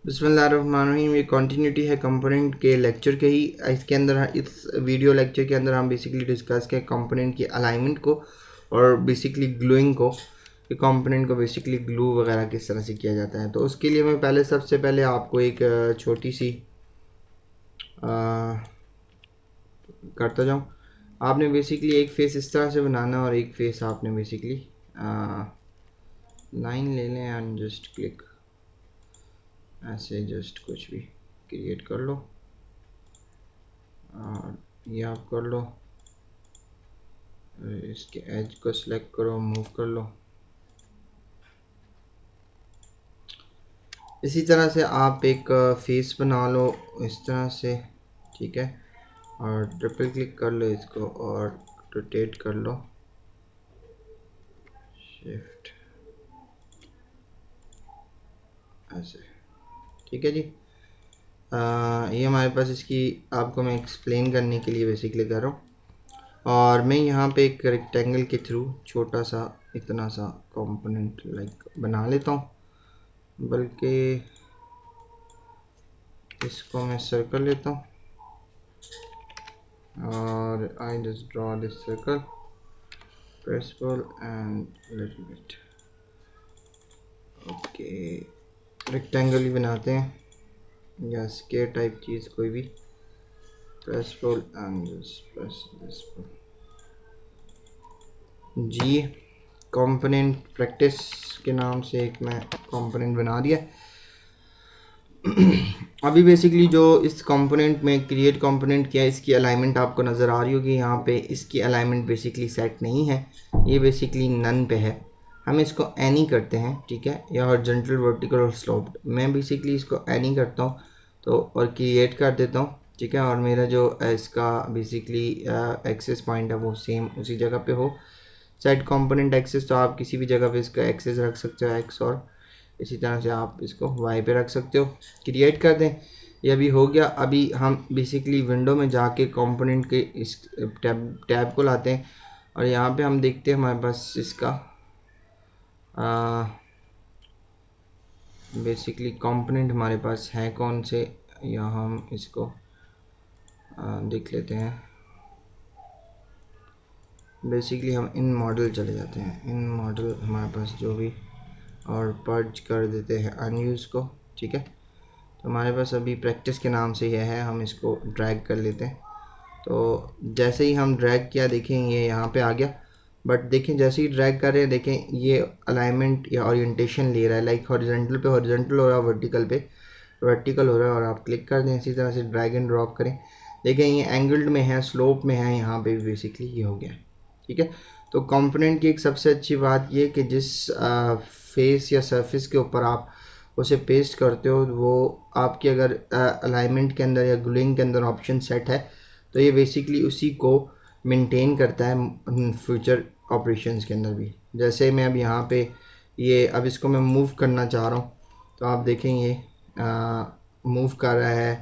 बिस्मिल्लाहिर्रहमानिर्रहीम। ये कंटिन्यूटी है कंपोनेंट के लेक्चर के ही। इसके अंदर इस वीडियो लेक्चर के अंदर हम बेसिकली डिस्कस करें कंपोनेंट की अलाइनमेंट को और बेसिकली ग्लूइंग को, कि कंपोनेंट को बेसिकली ग्लू वगैरह किस तरह से किया जाता है। तो उसके लिए मैं सबसे पहले आपको एक छोटी सी करता जाऊँ। आपने बेसिकली एक फेस इस तरह से बनाना और एक फेस आपने बेसिकली लाइन ले लें एंड जस्ट क्लिक, ऐसे जस्ट कुछ भी क्रिएट कर लो और ये आप कर लो, इसके एज को सिलेक्ट करो, मूव कर लो। इसी तरह से आप एक फेस बना लो इस तरह से, ठीक है, और ट्रिपल क्लिक कर लो इसको और रोटेट कर लो, शिफ्ट ऐसे, ठीक है जी। ये हमारे पास इसकी आपको मैं एक्सप्लेन करने के लिए बेसिकली कर रहा हूँ। और मैं यहाँ पे एक रेक्टेंगल के थ्रू छोटा सा इतना सा कंपोनेंट लाइक बना लेता हूँ, बल्कि इसको मैं सर्कल लेता हूँ और I just draw this circle, pressable and little bit, okay. Rectangle ही बनाते हैं या स्क्वायर टाइप चीज़ कोई भी, pressable and just press this जी। कंपोनेंट प्रैक्टिस के नाम से एक मैं कंपोनेंट बना दिया। अभी बेसिकली जो इस कंपोनेंट में क्रिएट कंपोनेंट किया, इसकी अलाइनमेंट आपको नज़र आ रही होगी। यहाँ पे इसकी अलाइनमेंट बेसिकली सेट नहीं है, ये बेसिकली नन पे है। हम इसको एनी करते हैं, ठीक है, या हॉरिजॉन्टल, वर्टिकल और स्लोप्ड। मैं बेसिकली इसको एनी करता हूँ तो और क्रिएट कर देता हूँ, ठीक है, और मेरा जो इसका बेसिकली एक्सेस पॉइंट है वो सेम उसी जगह पे हो। सेट कंपोनेंट एक्सेस, तो आप किसी भी जगह पे इसका एक्सेस रख सकते हो एक्स, और इसी तरह से आप इसको वाई पे रख सकते हो। क्रिएट कर दें, ये अभी हो गया। अभी हम बेसिकली विंडो में जाके कंपोनेंट के इस टैब को लाते हैं और यहाँ पे हम देखते हैं हमारे पास इसका बेसिकली कंपोनेंट हमारे पास है कौन से, या हम इसको देख लेते हैं। बेसिकली हम इन मॉडल चले जाते हैं, इन मॉडल हमारे पास जो भी, और पर्ज कर देते हैं अनयूज़ को, ठीक है। तो हमारे पास अभी प्रैक्टिस के नाम से यह है, हम इसको ड्रैग कर लेते हैं। तो जैसे ही हम ड्रैग किया, देखें ये यहाँ पे आ गया, बट देखें जैसे ही ड्रैग कर रहे हैं, देखें ये अलाइनमेंट या ओरिएंटेशन ले रहा है, लाइक हॉरिजॉन्टल पे हॉरिजॉन्टल हो रहा है, वर्टिकल पे वर्टिकल हो रहा है, और आप क्लिक कर दें। इसी तरह से ड्रैग एंड ड्रॉप करें, देखें ये एंगल्ड में है, स्लोप में है, यहाँ पे भी बेसिकली ये हो गया, ठीक है। तो कंपोनेंट की एक सबसे अच्छी बात ये कि जिस फेस या सरफेस के ऊपर आप उसे पेस्ट करते हो, वो आपके अगर अलाइनमेंट के अंदर या ग्लूइंग के अंदर ऑप्शन सेट है, तो ये बेसिकली उसी को मेंटेन करता है फ्यूचर ऑपरेशंस के अंदर भी। जैसे मैं अब यहाँ पे ये अब इसको मैं मूव करना चाह रहा हूँ, तो आप देखें ये मूव कर रहा है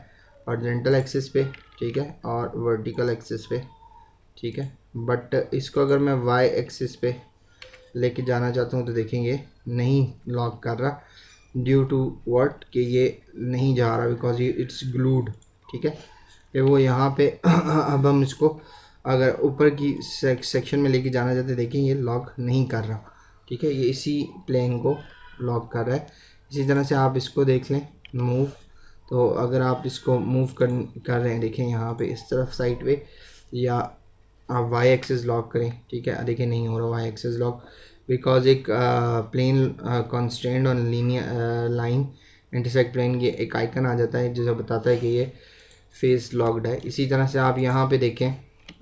हॉरिजॉन्टल एक्सिस पे, ठीक है, और वर्टिकल एक्सिस पे, ठीक है। बट इसको अगर मैं वाई एक्सिस पे लेके जाना चाहता हूँ तो देखेंगे नहीं लॉक कर रहा, ड्यू टू व्हाट, कि ये नहीं जा रहा बिकॉज ये इट्स ग्लूड, ठीक है। फिर वो यहाँ पे अब हम इसको अगर ऊपर की सेक्शन में लेके जाना चाहते, देखें ये लॉक नहीं कर रहा, ठीक है, ये इसी प्लेन को लॉक कर रहा है। इसी तरह से आप इसको देख लें मूव, तो अगर आप इसको मूव कर रहे हैं, देखें यहाँ पे इस तरफ साइड पे, या आप वाई एक्सिस लॉक करें, ठीक है, देखिए नहीं हो रहा वाई एक्सिस लॉक, बिकॉज एक plane constant on linear line intersect plane की एक आइकन आ जाता है जो बताता है कि ये फेस लॉक्ड है। इसी तरह से आप यहाँ पे देखें,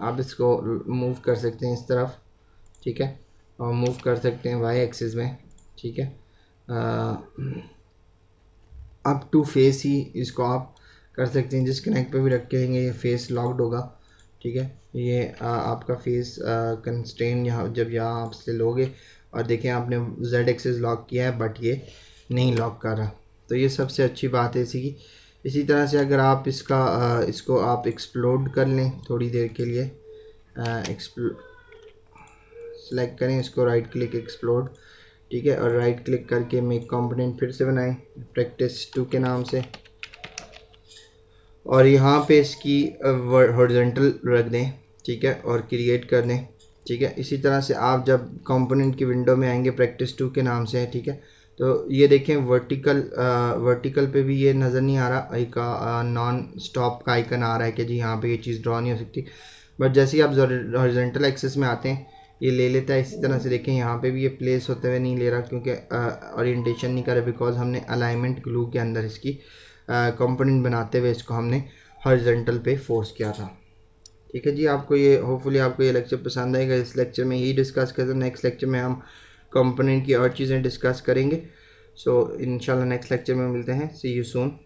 आप इसको मूव कर सकते हैं इस तरफ, ठीक है, और मूव कर सकते हैं वाई एक्सिस में, ठीक है। अप टू फेस ही इसको आप कर सकते हैं, जिस कनेक्ट पे भी रखेंगे ये फेस लॉक्ड होगा, ठीक है। ये आपका फेस कंस्ट्रेन यहाँ जब यहाँ आप से लोगे और देखें आपने Z एक्सिस लॉक किया है बट ये नहीं लॉक कर रहा, तो ये सबसे अच्छी बात है इसी की। इसी तरह से अगर आप इसको आप एक्सप्लोड कर लें थोड़ी देर के लिए, सेलेक्ट करें इसको, राइट क्लिक एक्सप्लोड, ठीक है, और राइट क्लिक करके मेक कंपोनेंट फिर से बनाएं practice 2 के नाम से, और यहाँ पे इसकी हॉरिजॉन्टल रख दें, ठीक है, और क्रिएट कर दें, ठीक है। इसी तरह से आप जब कंपोनेंट की विंडो में आएंगे practice 2 के नाम से, ठीक है, तो ये देखें वर्टिकल पे भी ये नज़र नहीं आ रहा, एक नॉन स्टॉप का आइकन आ रहा है कि जी यहाँ पे ये चीज़ ड्रॉ नहीं हो सकती, बट जैसे ही आप हॉरिजॉन्टल एक्सेस में आते हैं ये ले लेता है। इसी तरह से देखें यहाँ पे भी ये प्लेस होते हुए नहीं ले रहा क्योंकि ओरिएंटेशन नहीं कर रहा, बिकॉज हमने अलाइनमेंट ग्लू के अंदर इसकी कंपोनेंट बनाते हुए इसको हमने हॉरिजॉन्टल पे फोर्स किया था। ठीक है जी, आपको ये होपफुली आपको ये लेक्चर पसंद आएगा। इस लेक्चर में यही डिस्कस करते हैं, नेक्स्ट लेक्चर में हम कंपोनेंट की और चीज़ें डिस्कस करेंगे। सो इंशाल्लाह नेक्स्ट लेक्चर में मिलते हैं। सी यू सून।